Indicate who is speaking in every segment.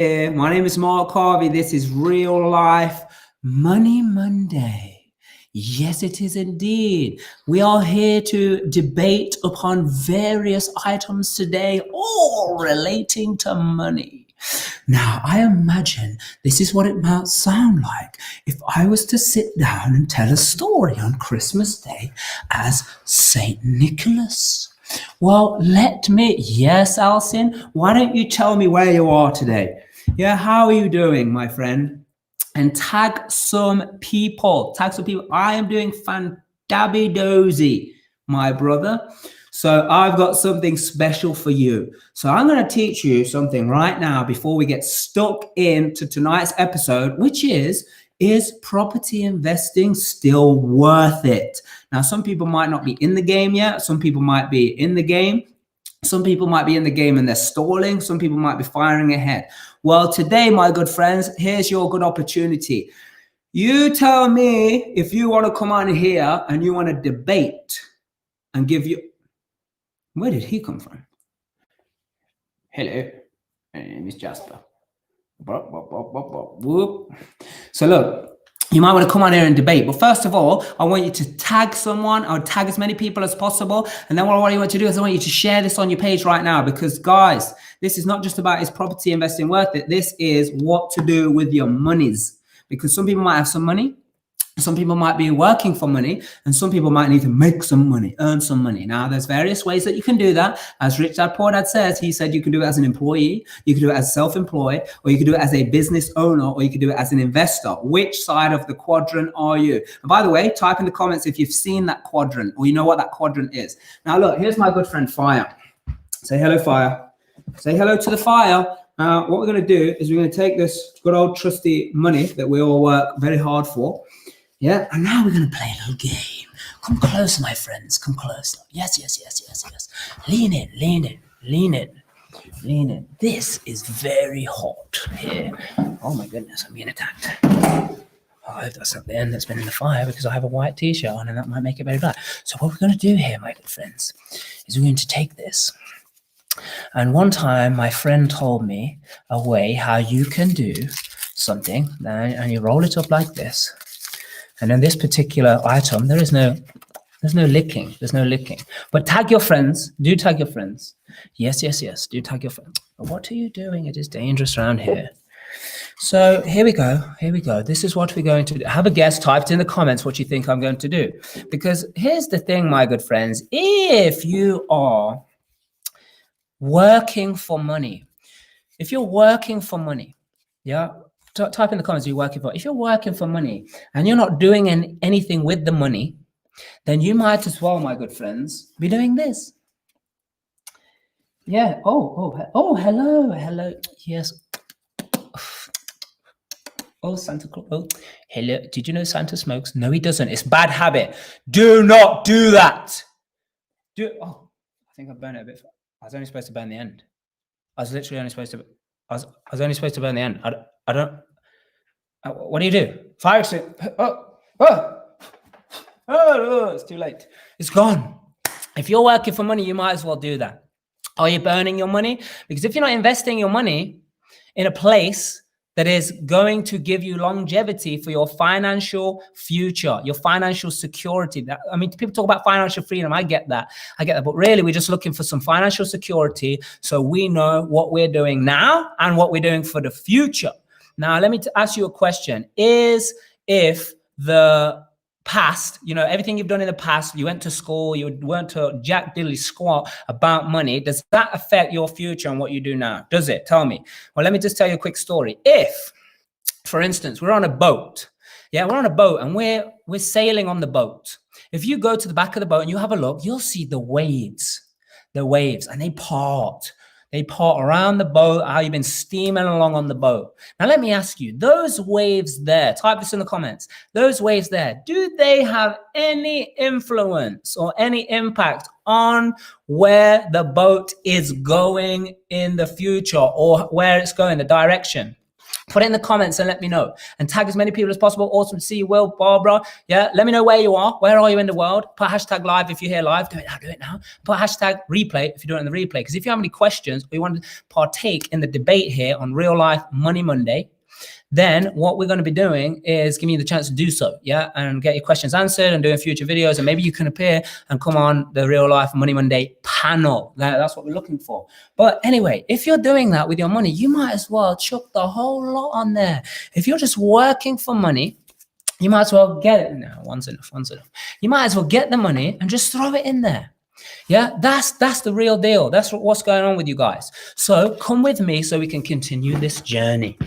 Speaker 1: My name is Mark Harvey. This is Real Life Money Monday. Yes, it is indeed. We are here to debate upon various items today, all relating to money. Now, I imagine this is what it might sound like if I was to sit down and tell a story on Christmas Day as Saint Nicholas. Well, yes, Alcin, why don't you tell me where you are today? Yeah, how are you doing, my friend? And tag some people. I am doing fantabby-dozy, my brother. So I've got something special for you. So I'm going to teach you something right now before we get stuck into tonight's episode, which is property investing still worth it? Now, some people might not be in the game yet. Some people might be in the game. Some people might be in the game and they're stalling. Some people might be firing ahead. Well, today, my good friends, here's your good opportunity. You tell me if you want to come on here and you want to debate and give you... Where did he come from? Hello, my name is Jasper. Whoop. So look, you might want to come on here and debate. But first of all, I want you to tag someone. I would tag as many people as possible. And then what I want you to do is I want you to share this on your page right now. Because guys, this is not just about is property investing worth it. This is what to do with your monies. Because some people might have some money. Some people might be working for money, and some people might need to make some money, earn some money. Now, there's various ways that you can do that. As Rich Dad Poor Dad says, he said you can do it as an employee, you can do it as self-employed, or you can do it as a business owner, or you can do it as an investor. Which side of the quadrant are you? And by the way, type in the comments if you've seen that quadrant or you know what that quadrant is. Now, look, here's my good friend Fire. Say hello, Fire. Say hello to the Fire. What we're going to do is we're going to take this good old trusty money that we all work very hard for. Yeah, and now we're going to play a little game. Come closer, my friends. Come closer. Yes. Lean in. This is very hot here. Oh, my goodness, I'm being attacked. Oh, I hope that's not the end that's been in the fire because I have a white t-shirt on and that might make it very black. So what we're going to do here, my good friends, is we're going to take this. And one time, my friend told me a way how you can do something, and you roll it up like this. And in this particular item, there's no licking. There's no licking. But tag your friends. Do tag your friends. Yes. Do tag your friends. But what are you doing? It is dangerous around here. So here we go. This is what we're going to do. Have a guess. Type it in the comments what you think I'm going to do. Because here's the thing, my good friends. If you are working for money, yeah, type in the comments you're working for. If you're working for money and you're not doing anything with the money, then you might as well, my good friends, be doing this. Yeah. Oh, hello. Yes. Oh, Santa Claus. Oh, hello. Did you know Santa smokes? No, he doesn't. It's bad habit. Do not do that. I think I burned it a bit. I was only supposed to burn the end. I was only supposed to burn the end. I don't. What do you do? Fire exit. It's too late. It's gone. If you're working for money, you might as well do that. Are you burning your money? Because if you're not investing your money in a place that is going to give you longevity for your financial future, your financial security. People talk about financial freedom. I get that. But really, we're just looking for some financial security so we know what we're doing now and what we're doing for the future. Now, let me ask you a question. If the past, everything you've done in the past, you went to school, you weren't to jack diddly squat about money, does that affect your future and what you do now? Does it? Tell me. Well, let me just tell you a quick story. If, for instance, we're on a boat, and we're sailing on the boat. If you go to the back of the boat and you have a look, you'll see the waves, and they part. They part around the boat, how you've been steaming along on the boat. Now, let me ask you, those waves there, type this in the comments, those waves there, do they have any influence or any impact on where the boat is going in the future or where it's going, the direction? Put it in the comments and let me know. And tag as many people as possible. Awesome to see you, Will, Barbara. Yeah, let me know where you are. Where are you in the world? Put hashtag live if you're here live. Do it now, do it now. Put hashtag replay if you're doing the replay. Because if you have any questions or you want to partake in the debate here on Real Life Money Monday, then what we're going to be doing is giving you the chance to do so, yeah, and get your questions answered and doing future videos, and maybe you can appear and come on the Real Life Money Monday panel. That's what we're looking for. But anyway, if you're doing that with your money, you might as well chuck the whole lot on there. If you're just working for money, you might as well get it. No, one's enough. You might as well get the money and just throw it in there. Yeah, that's the real deal. That's what's going on with you guys. So come with me so we can continue this journey.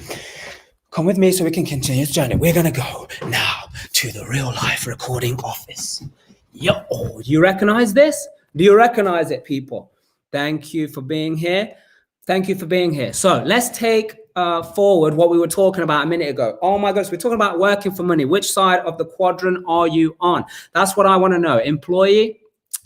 Speaker 1: Come with me so we can continue this journey. We're going to go now to the Real Life recording office. Yo, do you recognize this? Do you recognize it, people? Thank you for being here. Thank you for being here. So let's take forward what we were talking about a minute ago. Oh my goodness, we're talking about working for money. Which side of the quadrant are you on? That's what I want to know. Employee,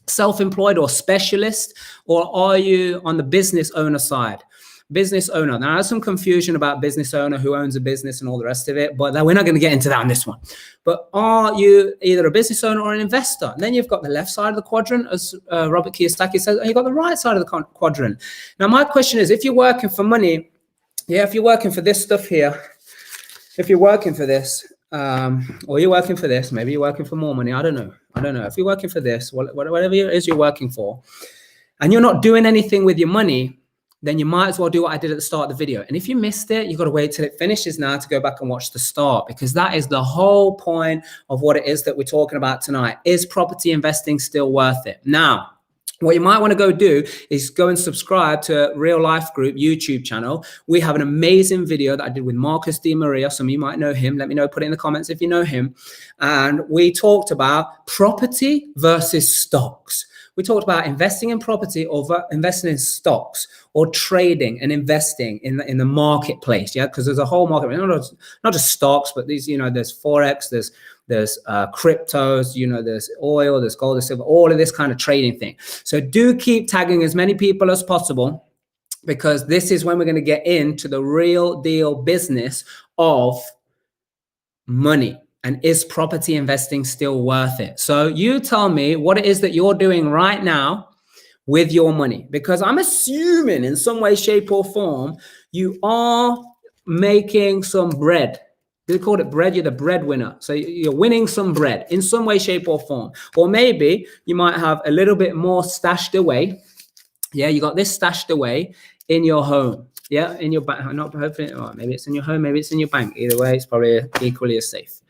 Speaker 1: self-employed, or specialist, or are you on the business owner side? Business owner. Now, there's some confusion about business owner, who owns a business and all the rest of it, but we're not going to get into that on this one. But are you either a business owner or an investor? And then you've got the left side of the quadrant, as Robert Kiyosaki says, and you've got the right side of the quadrant. Now, my question is, if you're working for money, yeah, if you're working for this stuff here, if you're working for this, or you're working for this, maybe you're working for more money, I don't know. If you're working for this, whatever it is you're working for, and you're not doing anything with your money, then you might as well do what I did at the start of the video. And if you missed it, you've got to wait till it finishes now to go back and watch the start, because that is the whole point of what it is that we're talking about tonight. Is property investing still worth it? Now, what you might want to go do is go and subscribe to Real Life Group YouTube channel. We have an amazing video that I did with Marcus Di Maria. Some of you might know him. Let me know, put it in the comments if you know him. And we talked about property versus stocks. We talked about investing in property or investing in stocks, or trading and investing in the marketplace. Yeah, because there's a whole market, not just stocks, but these, there's Forex, there's cryptos, there's oil, there's gold, there's silver, all of this kind of trading thing. So do keep tagging as many people as possible, because this is when we're going to get into the real deal business of money. And is property investing still worth it? So you tell me what it is that you're doing right now with your money, because I'm assuming in some way, shape, or form, you are making some bread. They call it bread. You're the breadwinner. So you're winning some bread in some way, shape, or form. Or maybe you might have a little bit more stashed away. Yeah, you got this stashed away in your home. Yeah, in your bank. Not hopefully, maybe it's in your home, maybe it's in your bank. Either way, it's probably equally as safe.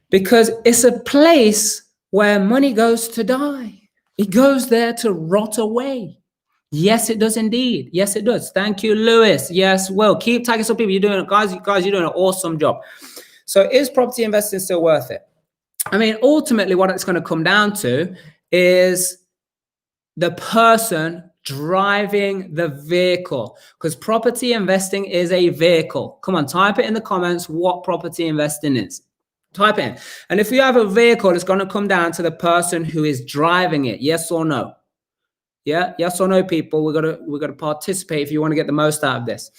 Speaker 1: Because it's a place where money goes to die. It goes there to rot away. Yes, it does indeed. Yes, it does. Thank you, Lewis. Yes, well, keep tagging some people. You're doing it, guys. You're doing an awesome job. So, is property investing still worth it? I mean, ultimately, what it's going to come down to is the person driving the vehicle, because property investing is a vehicle. Come on, type it in the comments what property investing is. Type in. And if you have a vehicle, it's going to come down to the person who is driving it. Yes or no? Yeah, yes or no, people. We're gonna participate if you want to get the most out of this.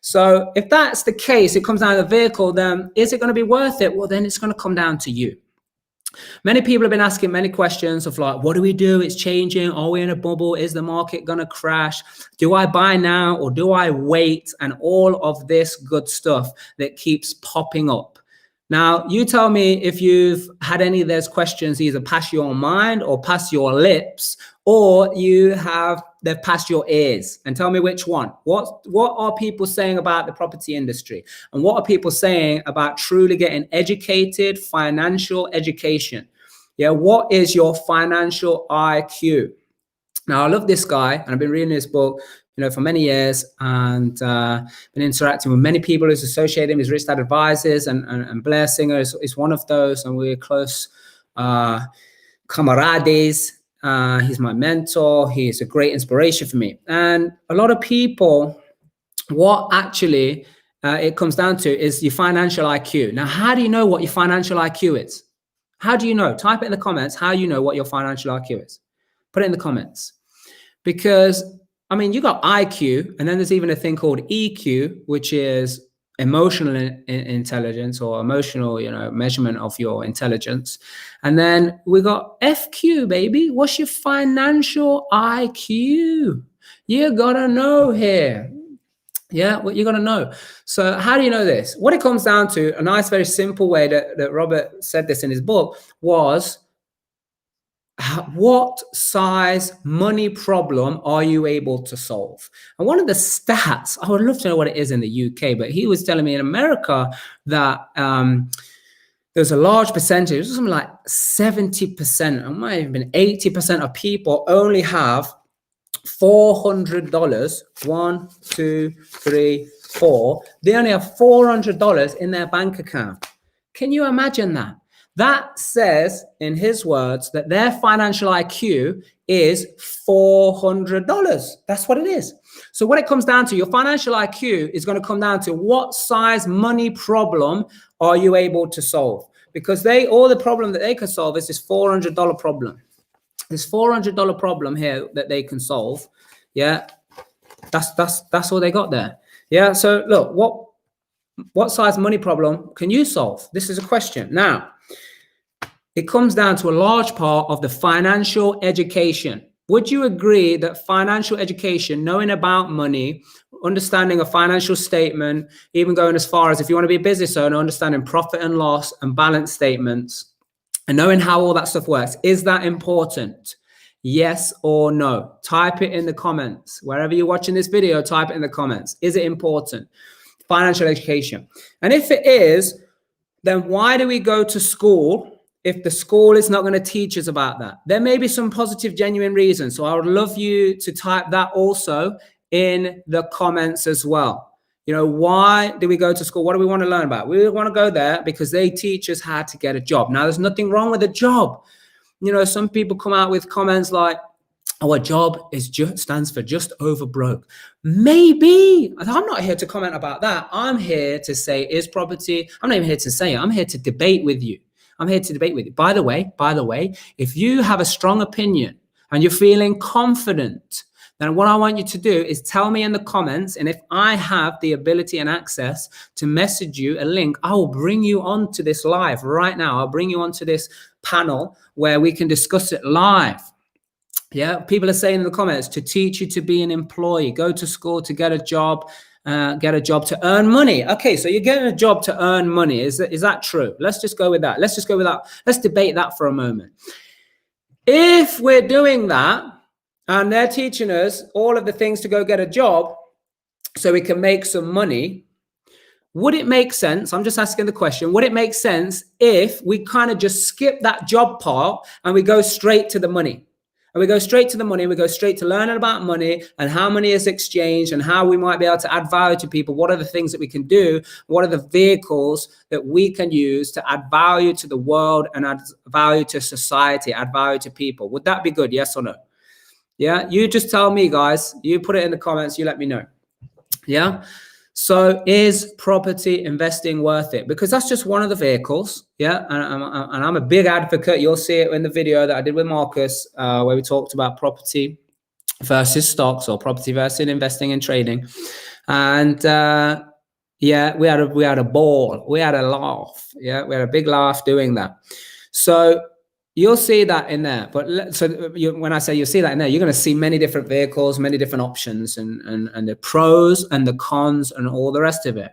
Speaker 1: So if that's the case, it comes down to the vehicle, then is it going to be worth it? Well, then it's going to come down to you. Many people have been asking many questions of like, what do we do? It's changing. Are we in a bubble? Is the market going to crash? Do I buy now or do I wait? And all of this good stuff that keeps popping up. Now, you tell me if you've had any of those questions either pass your mind or pass your lips, or they've passed your ears, and tell me which one. What are people saying about the property industry? And what are people saying about truly getting educated, financial education? Yeah, what is your financial IQ? Now, I love this guy, and I've been reading this book, for many years, and been interacting with many people who's associated him. He's Rich Dad Advisors, and Blair Singer is one of those, and we're close camarades. He's my mentor. He's a great inspiration for me. And a lot of people, what actually it comes down to is your financial IQ. Now, how do you know what your financial IQ is? How do you know? Type it in the comments how you know what your financial IQ is. Put it in the comments. Because, I mean, you got IQ, and then there's even a thing called EQ, which is emotional intelligence or emotional, measurement of your intelligence. And then we got FQ, baby. What's your financial IQ? You gotta know here. Yeah, what you gotta know. So how do you know this? What it comes down to, a nice, very simple way that Robert said this in his book was, what size money problem are you able to solve? And one of the stats, I would love to know what it is in the UK, but he was telling me in America that there's a large percentage, something like 70%, it might have been 80% of people only have $400. 1, 2, 3, 4. They only have $400 in their bank account. Can you imagine that? That says, in his words, that their financial IQ is $400. That's what it is. So what it comes down to, your financial IQ is going to come down to what size money problem are you able to solve? Because all the problem that they can solve is this $400 problem. This $400 problem here that they can solve. Yeah, that's all they got there. Yeah. So look, what size money problem can you solve? This is a question. Now, it comes down to a large part of the financial education. Would you agree that financial education, knowing about money, understanding a financial statement, even going as far as, if you want to be a business owner, understanding profit and loss and balance statements, and knowing how all that stuff works, is that important? Yes or no? Type it in the comments. Wherever you're watching this video, type it in the comments. Is it important? Financial education. And if it is, then why do we go to school if the school is not going to teach us about that? There may be some positive, genuine reasons. So I would love you to type that also in the comments as well. Why do we go to school? What do we want to learn about? We want to go there because they teach us how to get a job. Now, there's nothing wrong with a job. Some people come out with comments like, oh, a job stands for just over broke. Maybe. I'm not here to comment about that. I'm here to say, is property, I'm not even here to say it. I'm here to debate with you. By the way, if you have a strong opinion and you're feeling confident, then what I want you to do is tell me in the comments. And if I have the ability and access to message you a link, I will bring you onto this live right now. I'll bring you onto this panel where we can discuss it live. Yeah, people are saying in the comments, to teach you to be an employee, go to school to get a job to earn money. Okay, so you're getting a job to earn money. Is that true? Let's just go with that. Let's debate that for a moment. If we're doing that and they're teaching us all of the things to go get a job so we can make some money, would it make sense? I'm just asking the question. Would it make sense if we kind of just skip that job part and we go straight to the money? And we go straight to the money, we go straight to learning about money and how money is exchanged and how we might be able to add value to people. What are the things that we can do? What are the vehicles that we can use to add value to the world and add value to society, add value to people? Would that be good? Yes or no? Yeah, you just tell me, guys. You put it in the comments, you let me know. Yeah. So is property investing worth it? Because that's just one of the vehicles. Yeah. And I'm a big advocate. You'll see it in the video that I did with Marcus, where we talked about property versus stocks, or property versus investing and trading. And yeah, we had a ball. We had a laugh. Yeah. We had a big laugh doing that. So you'll see that in there. But when I say you'll see that in there, you're going to see many different vehicles, many different options, and the pros and the cons and all the rest of it.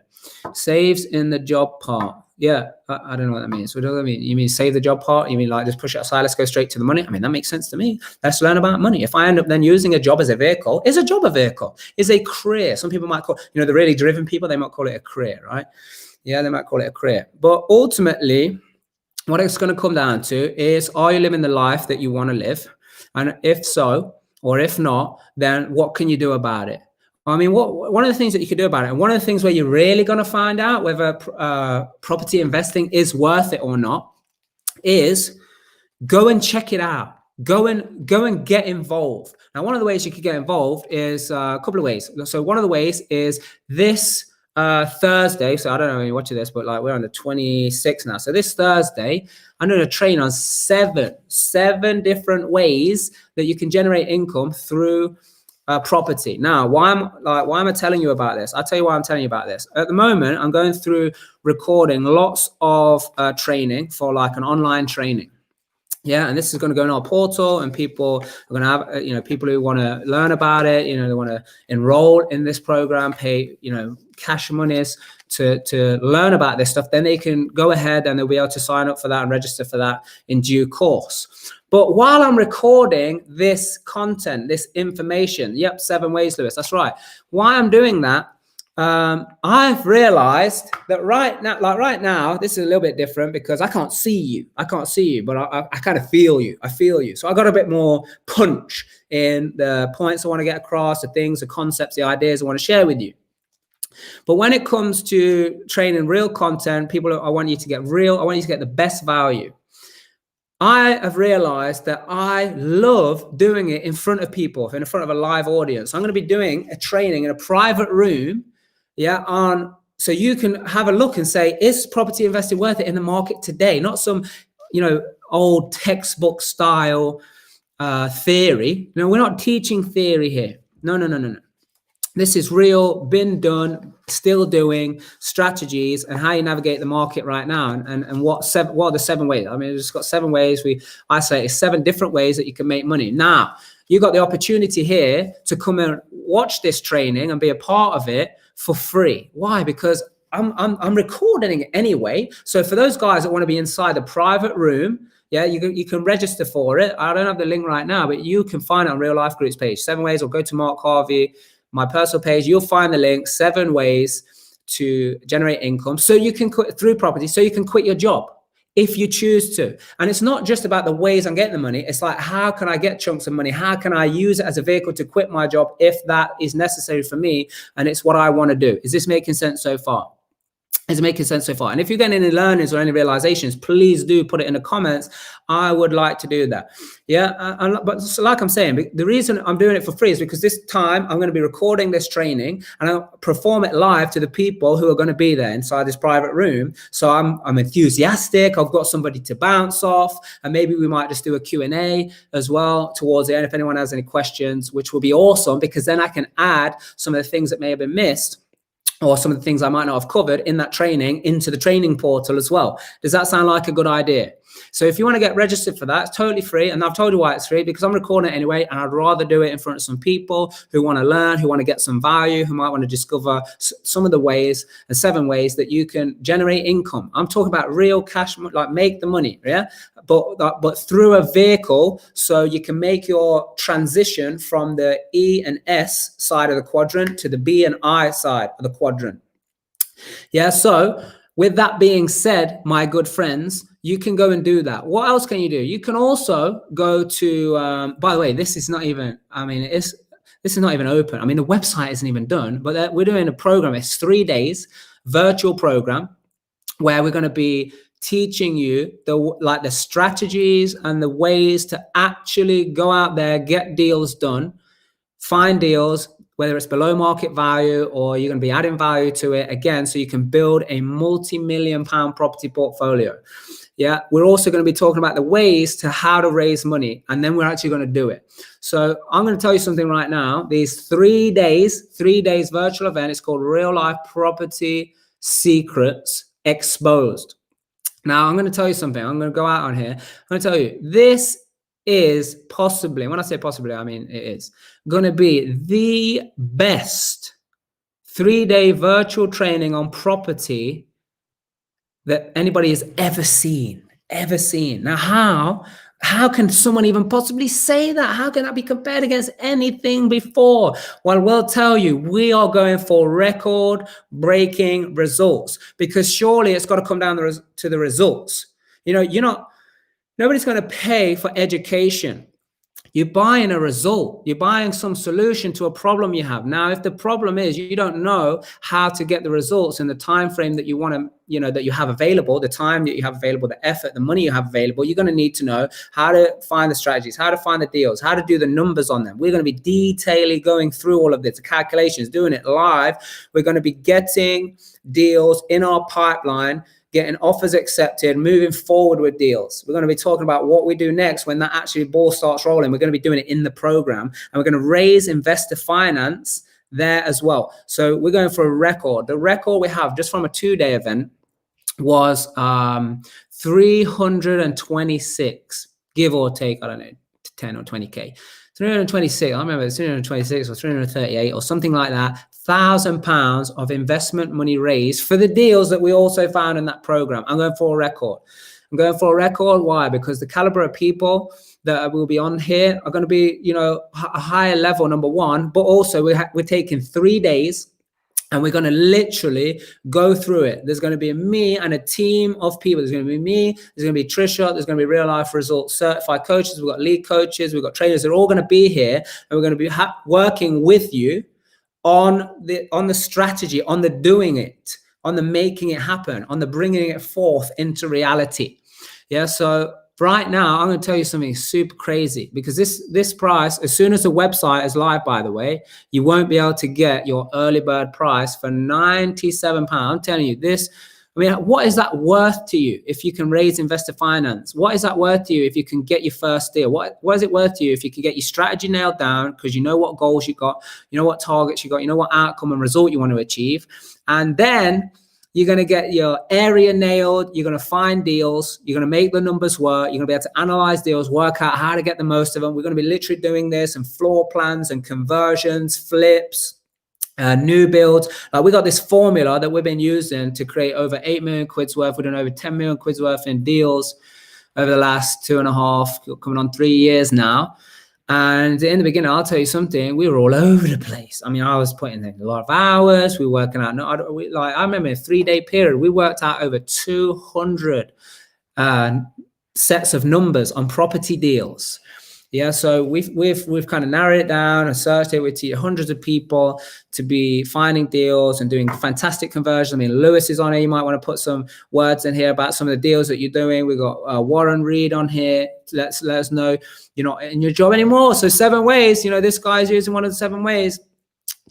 Speaker 1: Saves in the job part. Yeah, I don't know what that means. What does that mean? You mean save the job part? You mean like just push it aside, let's go straight to the money? I mean, that makes sense to me. Let's learn about money. If I end up then using a job as a vehicle, is a job a vehicle? Is a career? Some people might call, the really driven people, they might call it a career, right? Yeah, they might call it a career. But ultimately, what it's going to come down to is, are you living the life that you want to live? And if so, or if not, then what can you do about it? I mean, one of the things that you could do about it, and one of the things where you're really going to find out whether property investing is worth it or not, is go and check it out. Go and get involved. Now, one of the ways you could get involved is a couple of ways. So one of the ways is this Thursday. So I don't know when you're watching this, but like we're on the 26th now. So this Thursday, I'm going to train on seven different ways that you can generate income through property. Now, why am I telling you about this? I'll tell you why I'm telling you about this. At the moment, I'm going through recording lots of training for like an online training. Yeah, and this is going to go in our portal, and people are going to have, people who want to learn about it, they want to enroll in this program, pay, cash monies to learn about this stuff. Then they can go ahead and they'll be able to sign up for that and register for that in due course. But while I'm recording this content, this information, 7 ways, Lewis, that's right. Why I'm doing that, I've realized that right now, this is a little bit different because I can't see you, but I kind of feel you. I feel you. So I got a bit more punch in the points I want to get across, the things, the concepts, the ideas I want to share with you. But when it comes to training real content, I want you to get the best value. I have realized that I love doing it in front of people, in front of a live audience. I'm going to be doing a training in a private room, so you can have a look and say, is property investing worth it in the market today? Not some, old textbook style theory. No, we're not teaching theory here. No. This is real, been done, still doing strategies and how you navigate the market right now. And what are the 7 ways? I mean, it's got 7 ways. We isolate 7 different ways that you can make money. Now, you got the opportunity here to come and watch this training and be a part of it for free. Why? Because I'm recording it anyway. So for those guys that want to be inside the private room, you can register for it. I don't have the link right now, but you can find it on Real Life Group's page, 7 ways, or go to Mark Harvey, my personal page. You'll find the link, 7 ways to generate income so you can quit through property, so you can quit your job if you choose to. And it's not just about the ways I'm getting the money. It's like, how can I get chunks of money? How can I use it as a vehicle to quit my job if that is necessary for me and it's what I want to do? Is this making sense so far? Is it making sense so far? And if you get any learnings or any realizations, please do put it in the comments. I would like to do that. But so like I'm saying, the reason I'm doing it for free is because this time I'm going to be recording this training and I'll perform it live to the people who are going to be there inside this private room. So I'm enthusiastic. I've got somebody to bounce off, and maybe we might just do a Q&A as well towards the end if anyone has any questions, which will be awesome, because then I can add some of the things that may have been missed, or some of the things I might not have covered in that training into the training portal as well. Does that sound like a good idea? So if you want to get registered for that, it's totally free. And I've told you why it's free, because I'm recording it anyway. And I'd rather do it in front of some people who want to learn, who want to get some value, who might want to discover some of the ways and 7 ways that you can generate income. I'm talking about real cash, like make the money, but through a vehicle, so you can make your transition from the E and S side of the quadrant to the B and I side of the quadrant. So with that being said, my good friends, you can go and do that. What else can you do? You can also go to, by the way, this is not even, this is not even open. I mean, the website isn't even done, but we're doing a program. It's 3 days virtual program where we're going to be teaching you the strategies and the ways to actually go out there, get deals done, find deals, whether it's below market value or you're going to be adding value to it again, so you can build a multi-million-pound property portfolio. We're also going to be talking about the ways to how to raise money, and then we're actually going to do it. So I'm going to tell you something right now. These 3 days virtual event is called Real Life Property Secrets Exposed. Now I'm going to tell you something. I'm going to go out on here. I'm going to tell you, this is possibly, and when I say possibly, I mean it is going to be the best 3-day virtual training on property that anybody has ever seen. Now, how can someone even possibly say that? How can that be compared against anything before? Well, we'll tell you, we are going for record-breaking results, because surely it's got to come down to the results. Nobody's going to pay for education. You're buying a result. You're buying some solution to a problem you have. Now, if the problem is you don't know how to get the results in the time frame that you want to, that you have available, the time that you have available, the effort, the money you have available, you're going to need to know how to find the strategies, how to find the deals, how to do the numbers on them. We're going to be detailing going through all of this, the calculations, doing it live. We're going to be getting deals in our pipeline getting offers accepted, moving forward with deals. We're going to be talking about what we do next when that actually ball starts rolling. We're going to be doing it in the program, and we're going to raise investor finance there as well. So we're going for a record. The record we have just from a 2-day event was 326, give or take, I don't know, 10 or 20K. 326, I remember it's 326 or 338 or something like that, £1,000 of investment money raised for the deals that we also found in that program. I'm going for a record. I'm going for a record. Why? Because the caliber of people that will be on here are going to be, you know, a higher level, number one, but also we're taking 3 days. And we're going to literally go through it. There's going to be me and a team of people. There's going to be me. There's going to be Trisha. There's going to be real life results certified coaches. We've got lead coaches. We've got traders. They're all going to be here. And we're going to be working with you on the strategy, on the doing it, on the making it happen, on the bringing it forth into reality. Yeah. So right now, I'm going to tell you something super crazy, because this price, as soon as the website is live, by the way, you won't be able to get your early bird price for £97. I'm telling you this. I mean, what is that worth to you if you can raise investor finance? What is that worth to you if you can get your first deal? What is it worth to you if you can get your strategy nailed down, because you know what goals you got, you know what targets you got, you know what outcome and result you want to achieve, and then you're going to get your area nailed. You're going to find deals. You're going to make the numbers work. You're going to be able to analyze deals, work out how to get the most of them. We're going to be literally doing this and floor plans and conversions, flips, new builds. We got this formula that we've been using to create over 8 million quid's worth. We've done over 10 million quid's worth in deals over the last 2.5, coming on 3 years now. And in the beginning, I'll tell you something, we were all over the place. I mean, I was putting in a lot of hours. We were working out. I remember a 3-day period, we worked out over 200 sets of numbers on property deals. Yeah, so we've kind of narrowed it down and searched it with hundreds of people to be finding deals and doing fantastic conversions. I mean, Lewis is on here. You might want to put some words in here about some of the deals that you're doing. We've got Warren Reed on here. Let us know you're not in your job anymore. So 7 ways, you know, this guy's using one of the 7 ways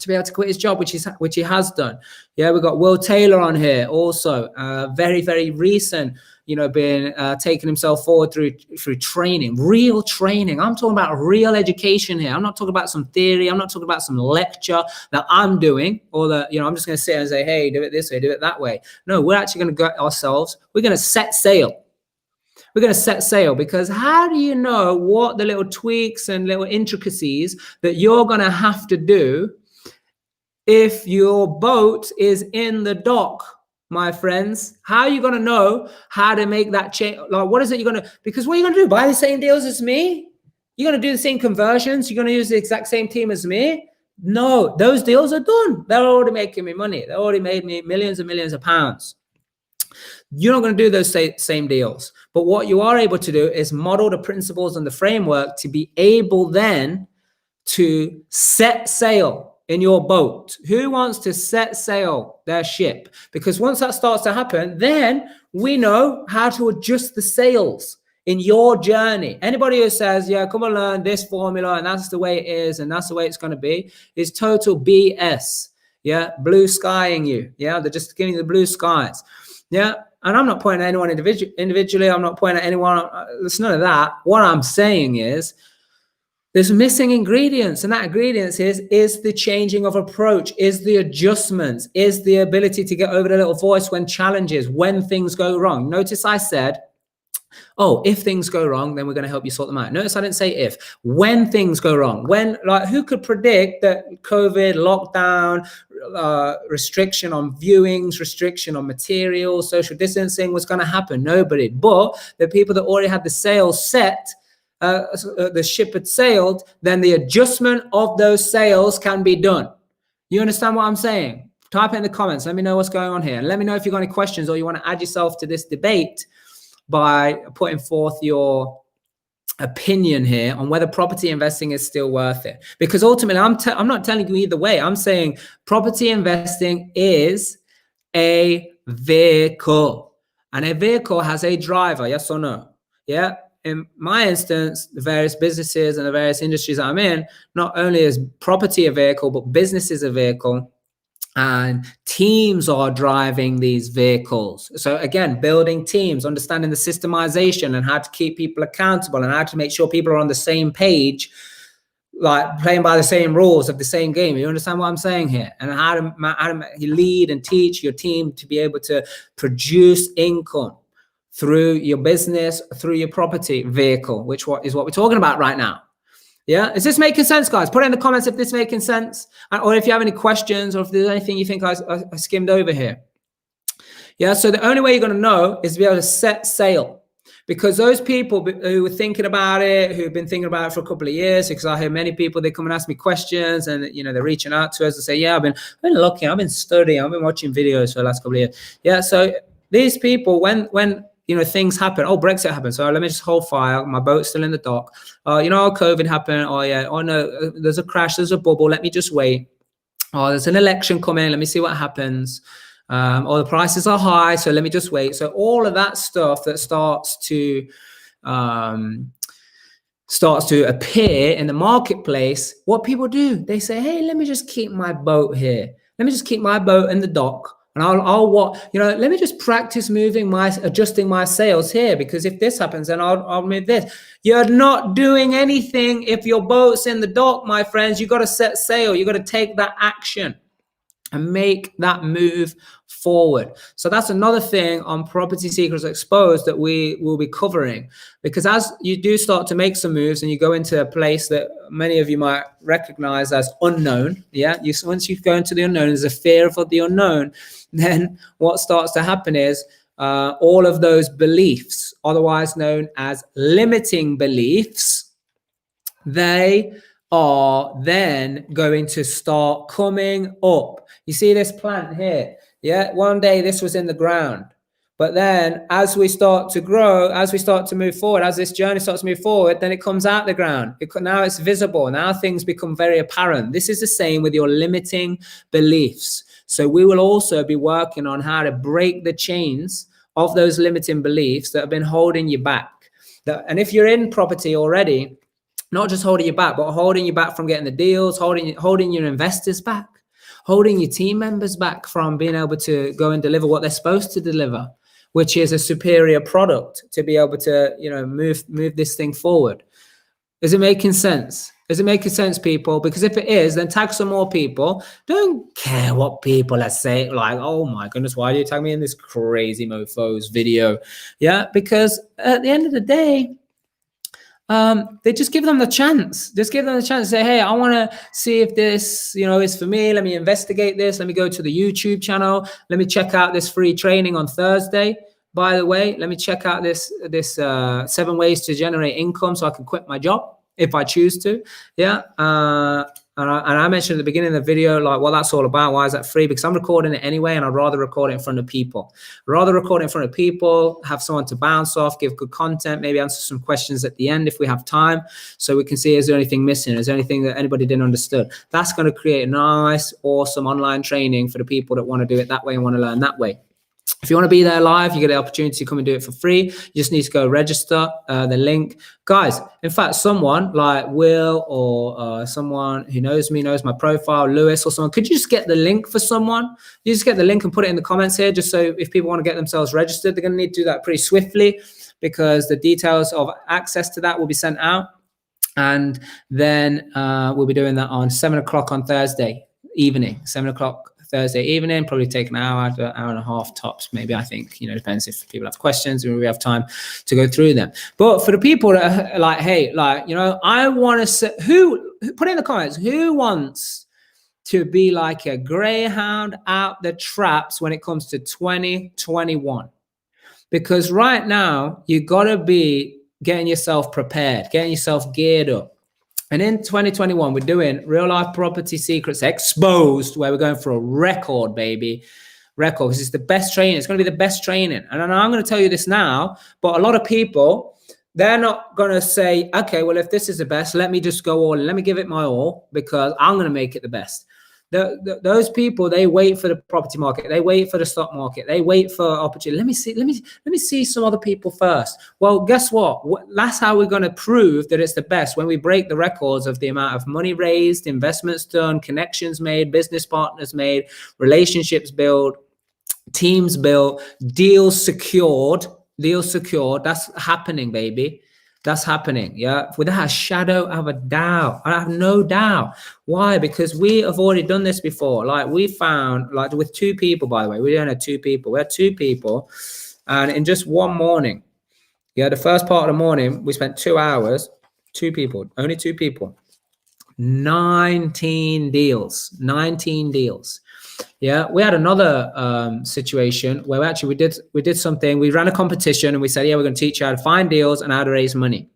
Speaker 1: to be able to quit his job, which he has done. Yeah, we've got Will Taylor on here also, very, very recent, you know, been taking himself forward through training, real training. I'm talking about real education here. I'm not talking about some theory. I'm not talking about some lecture that I'm doing, or that, you know, I'm just going to sit and say, hey, do it this way, do it that way. No, we're actually going to go ourselves. We're going to set sail. We're going to set sail, because how do you know what the little tweaks and little intricacies that you're going to have to do if your boat is in the dock, my friends? How are you going to know how to make that change? Like, what is it you're going to, because what are you going to do? Buy the same deals as me? You're going to do the same conversions? You're going to use the exact same team as me? No, those deals are done. They're already making me money. They already made me millions and millions of pounds. You're not going to do those same deals. But what you are able to do is model the principles and the framework to be able then to set sail in your boat. Who wants to set sail their ship? Because once that starts to happen, then we know how to adjust the sails in your journey. Anybody who says, yeah, come and learn this formula and that's the way it is and that's the way it's going to be, is total BS. Yeah, blue skying you. Yeah, they're just giving you the blue skies. Yeah, and I'm not pointing at anyone individually. I'm not pointing at anyone. There's none of that. What I'm saying is there's missing ingredients, and that ingredients is the changing of approach, is the adjustments, is the ability to get over the little voice when challenges, when things go wrong. Notice I said, oh, if things go wrong, then we're going to help you sort them out. Notice I didn't say if. When things go wrong. When, like, who could predict that COVID, lockdown, restriction on viewings, restriction on materials, social distancing was going to happen? Nobody. But the people that already had the sails set, the ship had sailed, then the adjustment of those sails can be done. You understand what I'm saying? Type it in the comments. Let me know what's going on here. And let me know if you've got any questions or you want to add yourself to this debate by putting forth your opinion here on whether property investing is still worth it. Because ultimately, I'm not telling you either way. I'm saying property investing is a vehicle, and a vehicle has a driver, yes or no? Yeah. In my instance, the various businesses and the various industries I'm in, not only is property a vehicle, but business is a vehicle. and teams are driving these vehicles. So again, building teams, understanding the systemization and how to keep people accountable and how to make sure people are on the same page, like playing by the same rules of the same game. You understand what I'm saying here? And how to lead and teach your team to be able to produce income through your business, through your property vehicle, which is what we're talking about right now. Yeah, is this making sense, guys? Put it in the comments if this is making sense, or if you have any questions, or if there's anything you think I skimmed over here. Yeah, so the only way you're going to know is to be able to set sail, because those people who were thinking about it, who've been thinking about it for a couple of years, because I hear many people, they come and ask me questions, and they're reaching out to us to say, yeah, I've been looking, I've been studying, I've been watching videos for the last couple of years. Yeah, so these people, when things happen. Oh, Brexit happened. So let me just hold fire. My boat's still in the dock. COVID happened. Oh, yeah. Oh, no, there's a crash. There's a bubble. Let me just wait. Oh, there's an election coming. Let me see what happens. The prices are high. So let me just wait. So all of that stuff that starts to appear in the marketplace, what people do, they say, hey, let me just keep my boat here. Let me just keep my boat in the dock. And let me just practice adjusting my sails here, because if this happens, then I'll move this. You're not doing anything if your boat's in the dock, my friends. You got to set sail. You got to take that action and make that move forward. So that's another thing on Property Secrets Exposed that we will be covering, because as you do start to make some moves and you go into a place that many of you might recognize as unknown, once you go into the unknown, there's a fear of the unknown, then what starts to happen is all of those beliefs, otherwise known as limiting beliefs, they are then going to start coming up. You see this plant here? Yeah, one day this was in the ground. But then as we start to grow, as we start to move forward, as this journey starts to move forward, then it comes out the ground. Now it's visible. Now things become very apparent. This is the same with your limiting beliefs. So we will also be working on how to break the chains of those limiting beliefs that have been holding you back. And if you're in property already, not just holding you back, but holding you back from getting the deals, holding your investors back, holding your team members back from being able to go and deliver what they're supposed to deliver, which is a superior product to be able to, move this thing forward. Is it making sense? Is it making sense, people? Because if it is, then tag some more people. Don't care what people are saying. Like, oh my goodness, why do you tag me in this crazy mofo's video? Yeah, because at the end of the day, they just give them the chance. Just give them the chance to say, hey, I want to see if this, is for me. Let me investigate this. Let me go to the YouTube channel. Let me check out this free training on Thursday. By the way, let me check out this 7 ways to generate income so I can quit my job if I choose to. Yeah. And I mentioned at the beginning of the video, like, what that's all about. Why is that free? Because I'm recording it anyway, and I'd rather record it in front of people. Have someone to bounce off, give good content, maybe answer some questions at the end if we have time, so we can see, is there anything missing? Is there anything that anybody didn't understood? That's going to create a nice, awesome online training for the people that want to do it that way and want to learn that way. If you want to be there live, you get the opportunity to come and do it for free. You just need to go register, the link. Guys, in fact, someone like Will or someone who knows me, knows my profile, Lewis or someone, could you just get the link for someone? You just get the link and put it in the comments here, just so if people want to get themselves registered, they're going to need to do that pretty swiftly, because the details of access to that will be sent out. And then we'll be doing that on 7 o'clock on Thursday evening, 7 o'clock. Thursday evening, probably take an hour and a half tops, maybe. I think, depends if people have questions and we have time to go through them. But for the people that are like, hey, like, I want to who put in the comments, who wants to be like a greyhound out the traps when it comes to 2021? Because right now you got to be getting yourself prepared, getting yourself geared up. And in 2021, we're doing Real Life Property Secrets Exposed, where we're going for a record, baby. Record, because it's the best training. It's going to be the best training. And I'm going to tell you this now, but a lot of people, they're not going to say, okay, well, if this is the best, let me just go all in. Let me give it my all, because I'm going to make it the best. Those people, they wait for the property market, they wait for the stock market, they wait for opportunity. Let me see some other people first. Well, guess what? That's how we're going to prove that it's the best, when we break the records of the amount of money raised, investments done, connections made, business partners made, relationships built, teams built, deals secured. That's happening, baby. That's happening, yeah, without a shadow of a doubt. I have no doubt. Why? Because we have already done this before. Like, we found, like, with 2 people, by the way, we only had 2 people. We had 2 people, and in just one morning, yeah, the first part of the morning, we spent 2 hours, 2 people, only 2 people, 19 deals. Yeah, we had another situation where actually we did something. We ran a competition and we said, yeah, we're going to teach you how to find deals and how to raise money.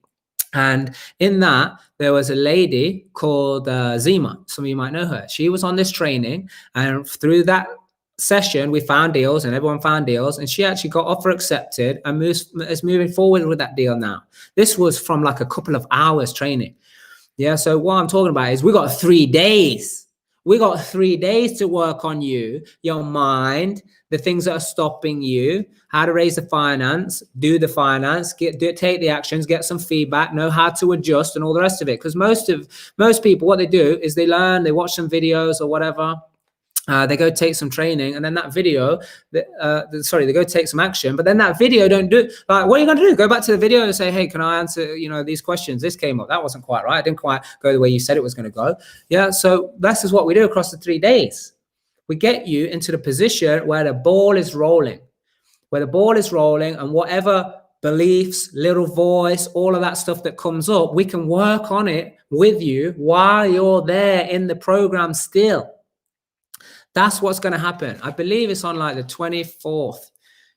Speaker 1: And in that, there was a lady called Zima. Some of you might know her. She was on this training, and through that session, we found deals, and everyone found deals, and she actually got offer accepted and is moving forward with that deal now. This was from like a couple of hours training. Yeah, so what I'm talking about is we got 3 days. We got 3 days to work on you, your mind, the things that are stopping you, how to raise the finance, do the finance, take the actions, get some feedback, know how to adjust, and all the rest of it. Because most people, what they do is they learn, they watch some videos or whatever. They go take some training, and then that video, they go take some action, but then that video don't do, like, what are you going to do? Go back to the video and say, hey, can I answer, these questions? This came up. That wasn't quite right. It didn't quite go the way you said it was going to go. Yeah. So this is what we do across the 3 days. We get you into the position where the ball is rolling, and whatever beliefs, little voice, all of that stuff that comes up, we can work on it with you while you're there in the program still. That's what's going to happen. I believe it's on like the 24th.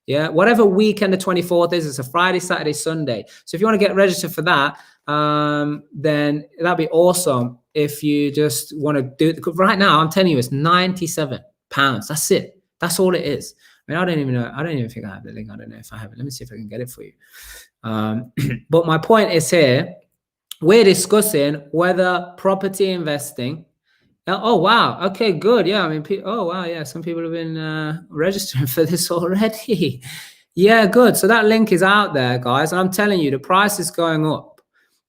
Speaker 1: Yeah, whatever weekend the 24th is, it's a Friday, Saturday, Sunday. So if you want to get registered for that, then that'd be awesome. If you just want to do it right now, I'm telling you, it's £97. That's it. That's all it is. I mean, I don't even know. I don't even think I have the link. I don't know if I have it. Let me see if I can get it for you. But my point is here, we're discussing whether property investing. Oh, wow. Okay, good. Yeah, I mean, oh, wow. Yeah, some people have been registering for this already. Yeah, good. So that link is out there, guys. And I'm telling you, the price is going up.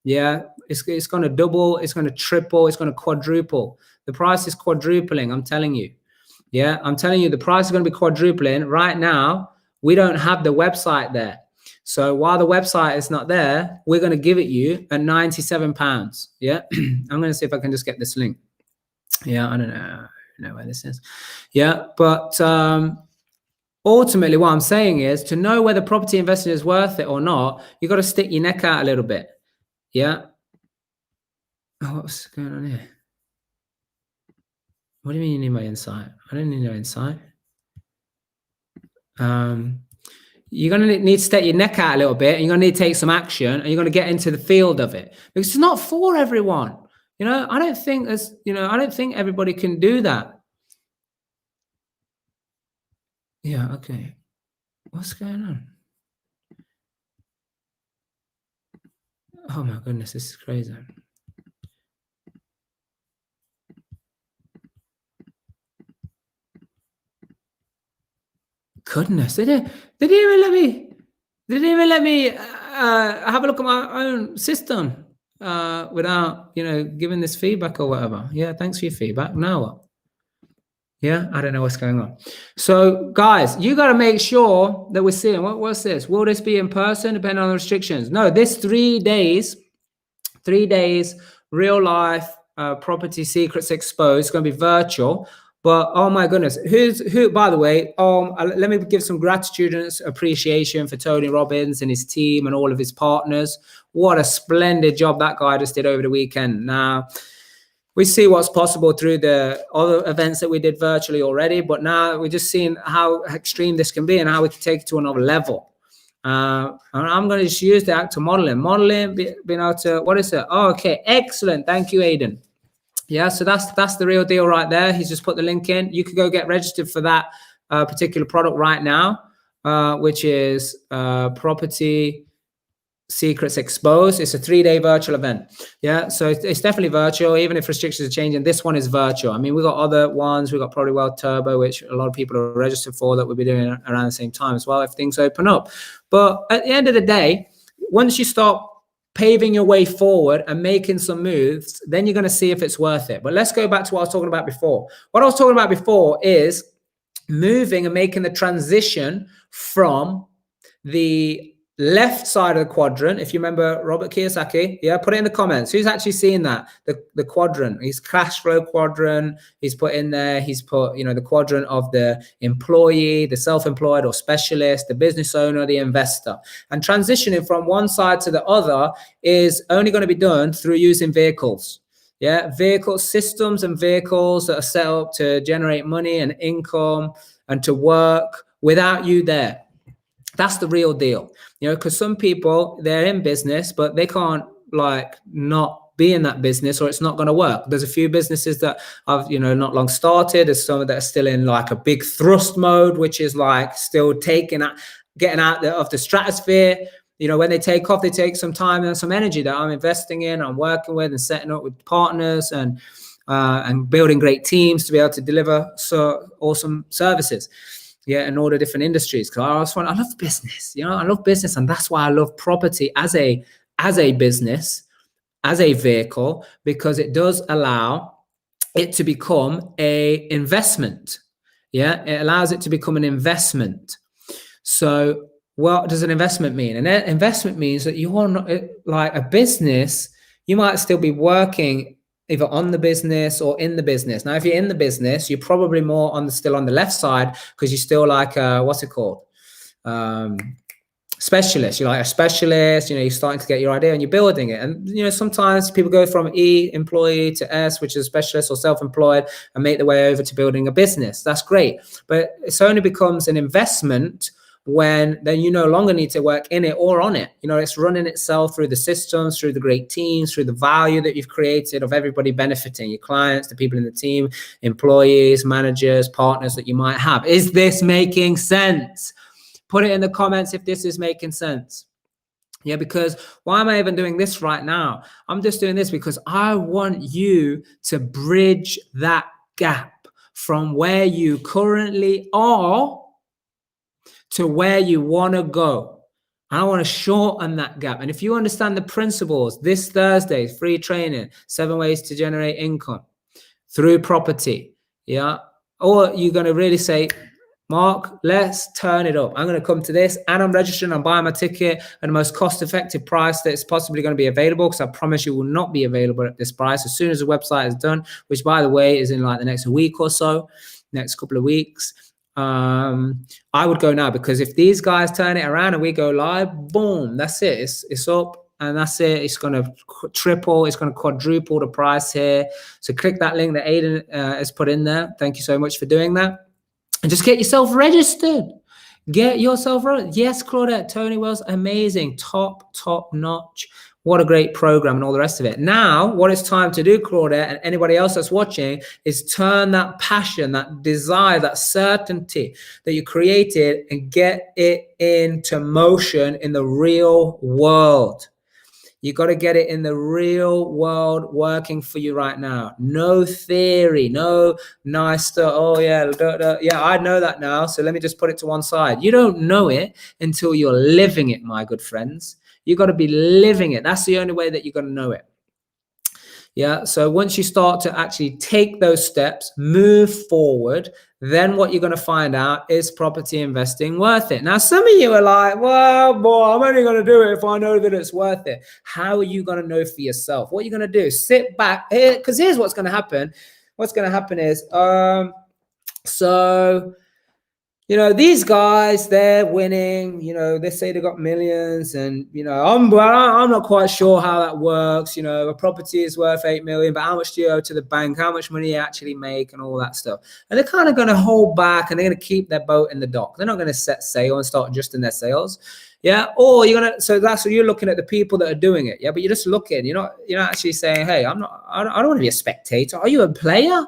Speaker 1: Yeah, it's going to double. It's going to triple. It's going to quadruple. The price is quadrupling. I'm telling you. Yeah, I'm telling you, the price is going to be quadrupling. Right now, we don't have the website there. So while the website is not there, we're going to give it you at £97. Yeah, I'm going to see if I can just get this link. Yeah, I don't know where this is. Yeah, but ultimately what I'm saying is, to know whether property investing is worth it or not, you got to stick your neck out a little bit. Yeah. Oh, what's going on here? What do you mean you need my insight? I don't need no insight. You're going to need to stick your neck out a little bit, and you're going to need to take some action, and you're going to get into the field of it, because it's not for everyone. I don't think I don't think everybody can do that. Yeah, okay. What's going on? Oh my goodness, this is crazy. Goodness, they didn't even let me have a look at my own system without giving this feedback or whatever. Yeah, thanks for your feedback. Now what? Yeah, I don't know what's going on. So guys, you got to make sure that we're seeing what's this. Will this be in person depending on the restrictions? No, this 3 days, real life property secrets exposed. It's going to be virtual. But oh my goodness, who? By the way, let me give some gratitude and appreciation for Tony Robbins and his team and all of his partners. What a splendid job that guy just did over the weekend. Now, we see what's possible through the other events that we did virtually already, but now we're just seeing how extreme this can be and how we can take it to another level. And I'm going to just use the actor modeling, being able to, what is it? Oh, okay, excellent. Thank you, Aiden. Yeah, so that's the real deal right there. He's just put the link in. You could go get registered for that particular product right now, which is property secrets exposed. It's a 3-day virtual event. Yeah, so it's definitely virtual, even if restrictions are changing. This one is virtual. I mean, we've got other ones. We've got Probably Well Turbo, which a lot of people are registered for, that we'll be doing around the same time as well if things open up. But at the end of the day, once you start paving your way forward and making some moves, then you're going to see if it's worth it. But let's go back to what I was talking about before. What I was talking about before is moving and making the transition from the left side of the quadrant. If you remember Robert Kiyosaki, yeah, put it in the comments. Who's actually seeing that? The quadrant, his cash flow quadrant, he's put in there, he's put, you know, the quadrant of the employee, the self-employed or specialist, the business owner, the investor. And transitioning from one side to the other is only going to be done through using vehicles. Yeah, vehicle systems and vehicles that are set up to generate money and income and to work without you there. That's the real deal, you know, because some people, they're in business, but they can't like not be in that business or it's not going to work. There's a few businesses that I've, you know, not long started. There's some that are still in like a big thrust mode, which is like still getting out of the stratosphere. You know, when they take off, they take some time and some energy that I'm investing in, I'm working with and setting up with partners and building great teams to be able to deliver so awesome services. Yeah, in all the different industries. Because I love business, you know, I love business, and that's why I love property as a business, as a vehicle, because it does allow it to become a investment. Yeah, it allows it to become an investment. So what does an investment mean? An investment means that you are not like a business. You might still be working either on the business or in the business. Now, if you're in the business, you're probably more still on the left side because you're still like what's it called? Specialist. You're like a specialist, you know, you're starting to get your idea and you're building it. And, you know, sometimes people go from E, employee, to S, which is specialist or self-employed, and make their way over to building a business. That's great. But it only becomes an investment when then you no longer need to work in it or on it. You know, it's running itself through the systems, through the great teams, through the value that you've created of everybody benefiting, your clients, the people in the team, employees, managers, partners that you might have. Is this making sense? Put it in the comments if this is making sense. Yeah, because why am I even doing this right now? I'm just doing this because I want you to bridge that gap from where you currently are to where you want to go. I want to shorten that gap. And if you understand the principles, this Thursday, free training, 7 ways to generate income through property. Yeah. Or you're going to really say, Mark, let's turn it up. I'm going to come to this and I'm registering, I'm buying my ticket at the most cost-effective price that's possibly going to be available, because I promise you will not be available at this price as soon as the website is done, which, by the way, is in like the next week or so, next couple of weeks. I would go now, because if these guys turn it around and we go live, boom, that's it. It's up and that's it. It's going to triple, it's going to quadruple the price here. So click that link that Aiden has put in there. Thank you so much for doing that. And just get yourself registered. Get yourself registered. Yes, Claudette, Tony Wells, amazing, top notch. What a great program and all the rest of it. Now, what it's time to do, Claudette, and anybody else that's watching, is turn that passion, that desire, that certainty that you created and get it into motion in the real world. You got to get it in the real world working for you right now. No theory, no nice stuff. Oh, yeah, yeah, I know that now, so let me just put it to one side. You don't know it until you're living it, my good friends. You got to be living it. That's the only way that you're going to know it. Yeah. So once you start to actually take those steps, move forward, then what you're going to find out is property investing worth it. Now, some of you are like, well, boy, I'm only going to do it if I know that it's worth it. How are you going to know for yourself? What are you going to do? Sit back, because here's what's going to happen. What's going to happen is, so, you know, these guys, they're winning, you know, they say they got millions, and, you know, I'm not quite sure how that works. You know, a property is worth 8 million, but how much do you owe to the bank? How much money you actually make and all that stuff. And they're kind of going to hold back and they're going to keep their boat in the dock. They're not going to set sail and start adjusting their sails. Yeah. Or you're going to, so that's what you're looking at, the people that are doing it. Yeah. But you're just looking, you're not actually saying, hey, I don't want to be a spectator. Are you a player?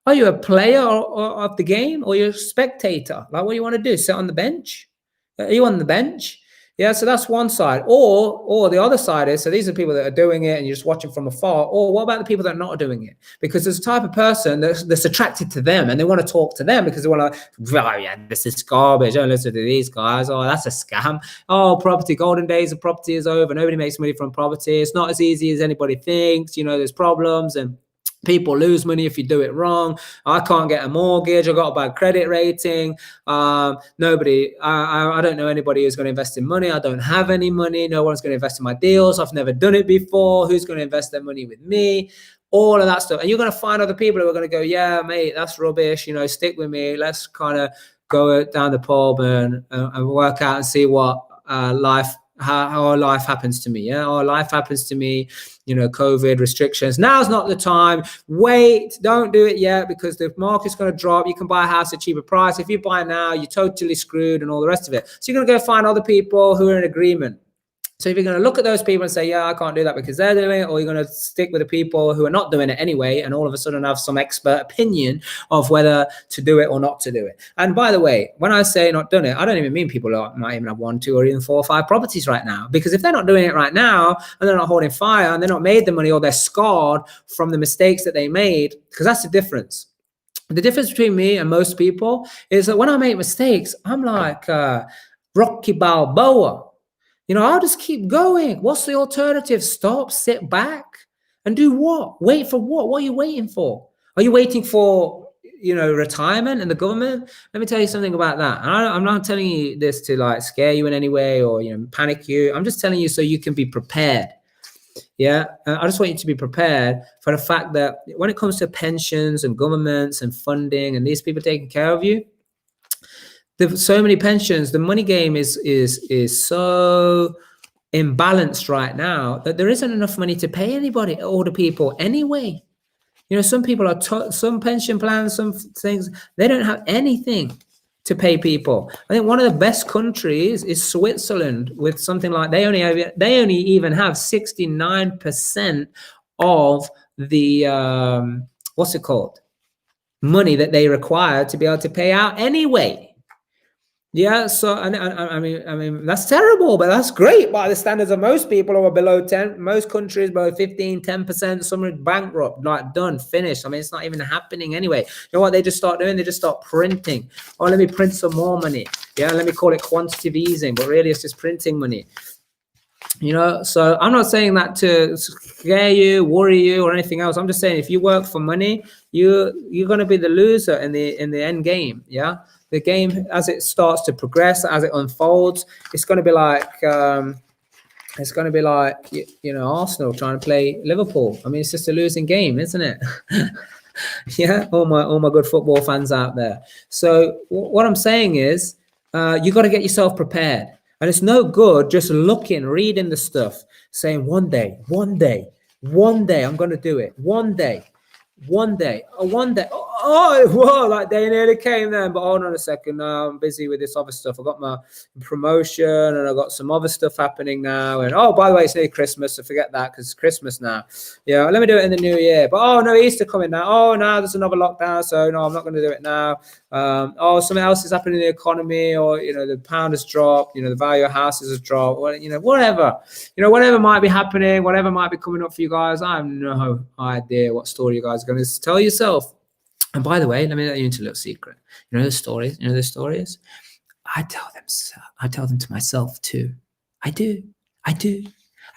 Speaker 1: Are you a player of the game, or you're a spectator? Like, what do you want to do? Sit on the bench? Are you on the bench? Yeah, so that's one side. Or the other side is, so these are people that are doing it and you're just watching from afar. Or what about the people that are not doing it? Because there's a type of person that's attracted to them and they want to talk to them because they want to, oh yeah, this is garbage. Don't listen to these guys. Oh, that's a scam. Oh, property, golden days of property is over. Nobody makes money from property. It's not as easy as anybody thinks. You know, there's problems and people lose money if you do it wrong. I can't get a mortgage. I got a bad credit rating. I don't know anybody who's going to invest in money. I don't have any money. No one's going to invest in my deals. I've never done it before. Who's going to invest their money with me? All of that stuff. And you're going to find other people who are going to go, yeah, mate, that's rubbish. You know, stick with me. Let's kind of go down the pub and work out and see what how life happens to me. Yeah, our life happens to me. You know, COVID restrictions. Now's not the time. Wait, don't do it yet because the market's going to drop. You can buy a house at a cheaper price. If you buy now, you're totally screwed and all the rest of it. So you're going to go find other people who are in agreement. So if you're going to look at those people and say, yeah, I can't do that because they're doing it, or you're going to stick with the people who are not doing it anyway, and all of a sudden have some expert opinion of whether to do it or not to do it. And by the way, when I say not done it, I don't even mean people who might even have 1, 2, or even 4 or 5 properties right now. Because if they're not doing it right now, and they're not holding fire, and they're not made the money, or they're scarred from the mistakes that they made, because that's the difference. The difference between me and most people is that when I make mistakes, I'm like Rocky Balboa. You know, I'll just keep going. What's the alternative? Stop, sit back, and do what? Wait for what? What are you waiting for? Are you waiting for, you know, retirement and the government? Let me tell you something about that. And I'm not telling you this to like scare you in any way or, you know, panic you. I'm just telling you so you can be prepared. Yeah, I just want you to be prepared for the fact that when it comes to pensions and governments and funding and these people taking care of you, there's so many pensions. The money game is so imbalanced right now that there isn't enough money to pay anybody, older people anyway. You know, some people are some pension plans, some things, they don't have anything to pay people. I think one of the best countries is Switzerland with something like they only even have 69% of the what's it called? Money that they require to be able to pay out anyway. Yeah, so and I mean that's terrible, but that's great by the standards of most people who are below 10. Most countries below 15, 10%. Some are bankrupt, like done, finished. I mean, it's not even happening anyway. You know what they just start doing? They just start printing. Oh, let me print some more money. Yeah, let me call it quantitative easing, but really it's just printing money. You know, so I'm not saying that to scare you, worry you, or anything else. I'm just saying if you work for money, you're going to be the loser in the end game. Yeah. The game, as it starts to progress, as it unfolds, it's going to be like you know, Arsenal trying to play Liverpool. I mean, it's just a losing game, isn't it? Yeah, all my good football fans out there. So what I'm saying is, you got to get yourself prepared, and it's no good just looking, reading the stuff, saying one day, I'm going to do it. One day. Oh, whoa, like they nearly came then, but hold on a second. Now I'm busy with this other stuff. I got my promotion and I got some other stuff happening now. And oh, by the way, it's nearly Christmas, so forget that because it's Christmas now. Yeah, let me do it in the new year. But oh no, Easter coming now. Oh, now there's another lockdown, so no, I'm not going to do it now. Oh, something else is happening in the economy, or you know, the pound has dropped. You know, the value of houses has dropped. Or, you know, whatever. You know, whatever might be happening, whatever might be coming up for you guys. I have no idea what story you guys are going to tell yourself. And by the way, let me let you into a little secret. You know the stories? I tell them to myself too. I do. I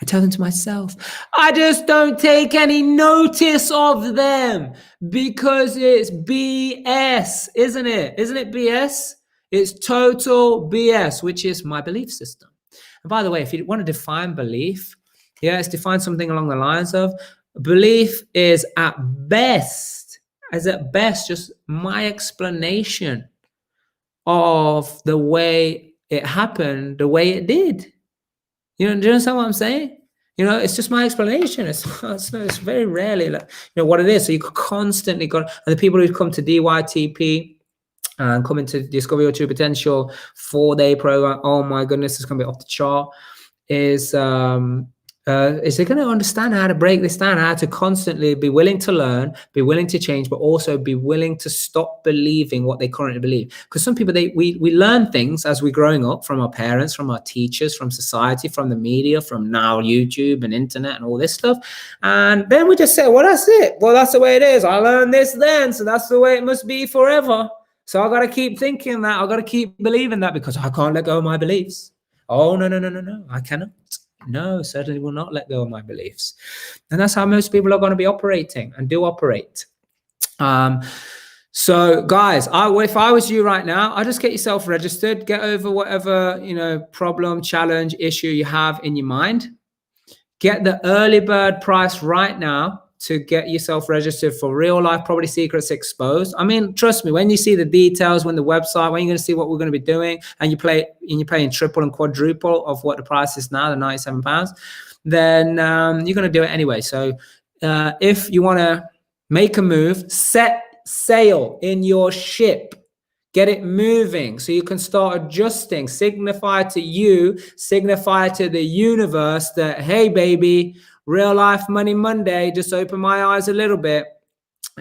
Speaker 1: tell them to myself. I just don't take any notice of them because it's BS, isn't it? Isn't it BS? It's total BS, which is my belief system. And by the way, if you want to define belief, yeah, it's define something along the lines of belief is at best just my explanation of the way it happened, the way it did. You know, do you understand what I'm saying? You know, it's just my explanation. It's very rarely like, you know, what it is. So you constantly got, and the people who come to DYTP and come into Discover Your True Potential 4-day program, oh my goodness, it's going to be off the chart, is is they're going to understand how to break this down, how to constantly be willing to learn, be willing to change, but also be willing to stop believing what they currently believe. Because some people, we learn things as we're growing up from our parents, from our teachers, from society, from the media, from now YouTube and internet and all this stuff. And then we just say, well, that's it. Well, that's the way it is. I learned this then, so that's the way it must be forever. So I got to keep thinking that. I got to keep believing that because I can't let go of my beliefs. Oh, no, I cannot. No, certainly will not let go of my beliefs. And that's how most people are going to be operating and do operate. So guys, if I was you right now, I'd just get yourself registered, get over whatever, problem, challenge, issue you have in your mind. Get the early bird price right now to get yourself registered for Real Life Property Secrets Exposed. I mean, trust me, when you see the details, when the website, when you're going to see what we're going to be doing, and you're paying triple and quadruple of what the price is now, the £97, then you're going to do it anyway. So if you want to make a move, set sail in your ship. Get it moving so you can start adjusting. Signify to the universe that, hey, baby, Real Life Money Monday, just open my eyes a little bit.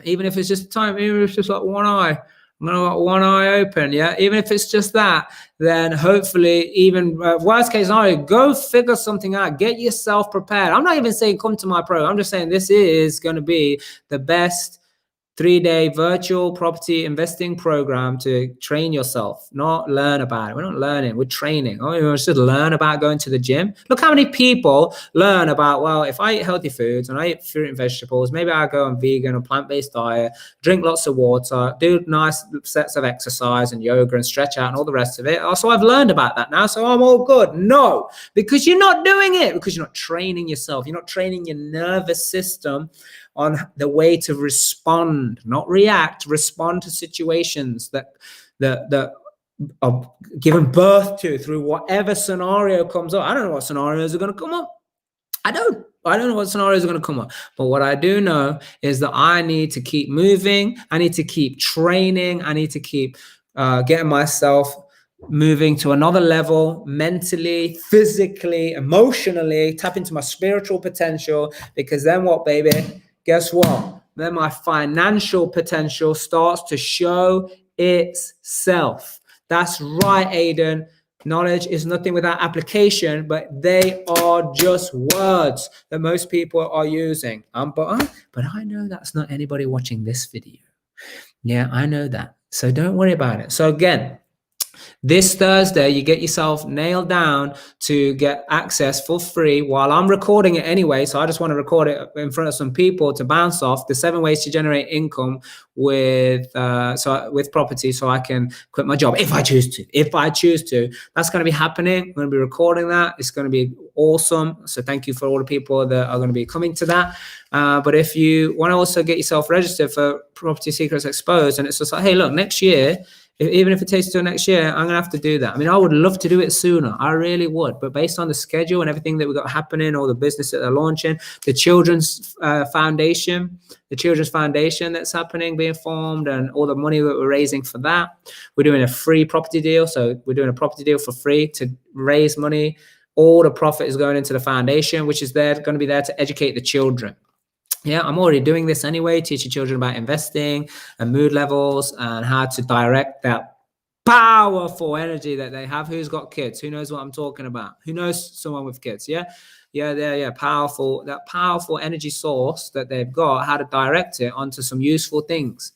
Speaker 1: Even if it's just time, even if it's just like one eye. I'm going to have one eye open, yeah? Even if it's just that, then hopefully even worst case scenario, go figure something out. Get yourself prepared. I'm not even saying come to my program. I'm just saying this is going to be the best 3-day virtual property investing program to train yourself, not learn about it. We're not learning, we're training. We should learn about going to the gym. Look how many people learn about, well, if I eat healthy foods and I eat fruit and vegetables, maybe I'll go on vegan or plant-based diet, drink lots of water, do nice sets of exercise and yoga and stretch out and all the rest of it. So I've learned about that now, so I'm all good. No, because you're not doing it, because you're not training yourself. You're not training your nervous system on the way to respond, not react, respond to situations that are given birth to through whatever scenario comes up. I don't know what scenarios are going to come up. I don't know what scenarios are going to come up. But what I do know is that I need to keep moving. I need to keep training. I need to keep getting myself moving to another level, mentally, physically, emotionally, tap into my spiritual potential, because then what, baby? Guess what? Then my financial potential starts to show itself. That's right, Aiden. Knowledge is nothing without application, but they are just words that most people are using. But I know that's not anybody watching this video. Yeah, I know that. So don't worry about it. So again, this Thursday, you get yourself nailed down to get access for free while I'm recording it anyway. So I just want to record it in front of some people to bounce off the 7 ways to generate income with property, so I can quit my job if I choose to. That's going to be happening. I'm going to be recording that. It's going to be awesome. So thank you for all the people that are going to be coming to that. But if you want to also get yourself registered for Property Secrets Exposed, and it's just like, hey, look, next year, even if it takes till next year, I'm going to have to do that. I mean, I would love to do it sooner. I really would. But based on the schedule and everything that we've got happening, all the business that they're launching, the Children's Foundation that's happening, being formed, and all the money that we're raising for that. We're doing a free property deal. So we're doing a property deal for free to raise money. All the profit is going into the foundation, which is going to be there to educate the children. Yeah, I'm already doing this anyway, teaching children about investing and mood levels and how to direct that powerful energy that they have. Who's got kids? Who knows what I'm talking about? Who knows someone with kids? Yeah. Powerful, that powerful energy source that they've got, how to direct it onto some useful things.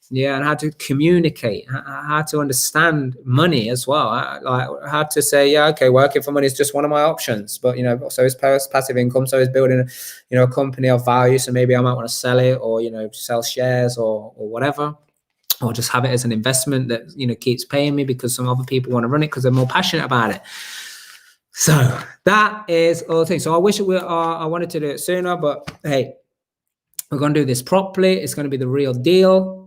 Speaker 1: Yeah, and how to communicate, how to understand money as well. Like how to say, yeah, okay, working for money is just one of my options, but so is passive income, so is building a company of value. So maybe I might want to sell it, or sell shares or whatever, or just have it as an investment that keeps paying me because some other people want to run it because they're more passionate about it. So that is all the things. So I wish I wanted to do it sooner, but hey, we're going to do this properly. It's going to be the real deal.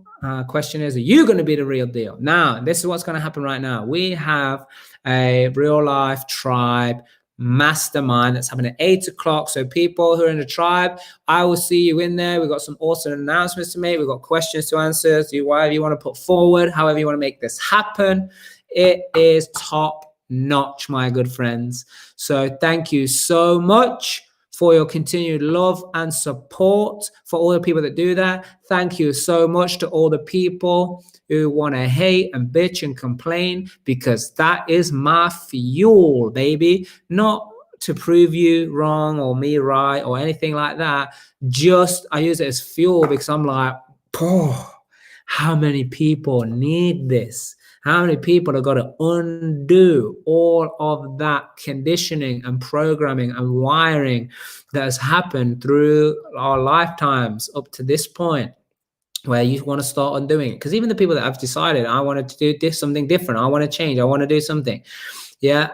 Speaker 1: Question is, are you going to be the real deal? Now, this is what's going to happen right now. We have a Real Life Tribe mastermind that's happening at 8 o'clock. So people who are in the tribe, I will see you in there. We've got some awesome announcements to make. We've got questions to answer. Do whatever you want to put forward, however you want to make this happen. It is top notch, my good friends. So thank you so much for your continued love and support, for all the people that do that. Thank you so much to all the people who want to hate and bitch and complain, because that is my fuel, baby. Not to prove you wrong or me right or anything like that. Just I use it as fuel because I'm like, oh, how many people need this? How many people have got to undo all of that conditioning and programming and wiring that has happened through our lifetimes up to this point, where you want to start undoing it? Because even the people that have decided, I wanted to do this, something different, I want to change, I want to do something, yeah,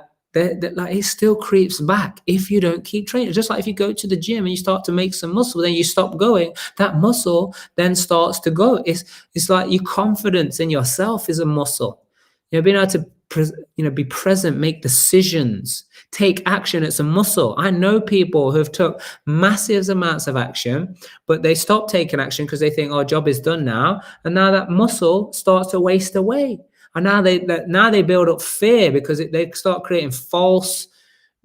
Speaker 1: like it still creeps back if you don't keep training. Just like if you go to the gym and you start to make some muscle, then you stop going, that muscle then starts to go. It's like your confidence in yourself is a muscle. You know, being able to be present, make decisions, take action, it's a muscle. I know people who have took massive amounts of action, but they stop taking action because they think, oh, job is done now, and now that muscle starts to waste away. And now they build up fear because they start creating false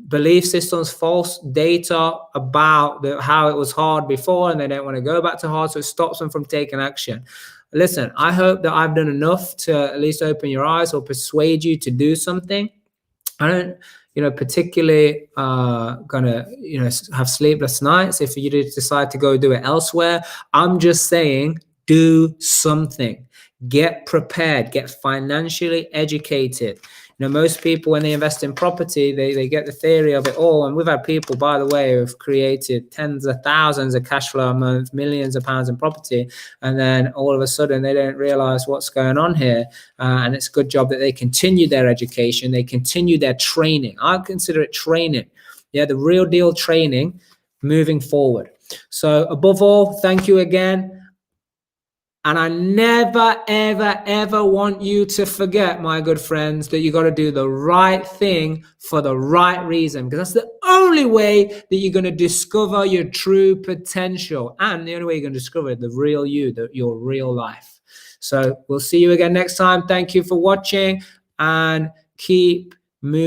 Speaker 1: belief systems, false data about how it was hard before, and they don't want to go back to hard, so it stops them from taking action. Listen, I hope that I've done enough to at least open your eyes or persuade you to do something. I don't, particularly gonna, have sleepless nights if you decide to go do it elsewhere. I'm just saying, do something. Get prepared, get financially educated. Most people, when they invest in property, they get the theory of it all. And we've had people, by the way, who've created tens of thousands of cash flow a month, millions of pounds in property. And then all of a sudden they don't realize what's going on here. And it's a good job that they continue their education. They continue their training. I consider it training. Yeah, the real deal training moving forward. So above all, thank you again. And I never, ever, ever want you to forget, my good friends, that you got to do the right thing for the right reason, because that's the only way that you're going to discover your true potential, and the only way you're going to discover the real you, your real life. So we'll see you again next time. Thank you for watching, and keep moving.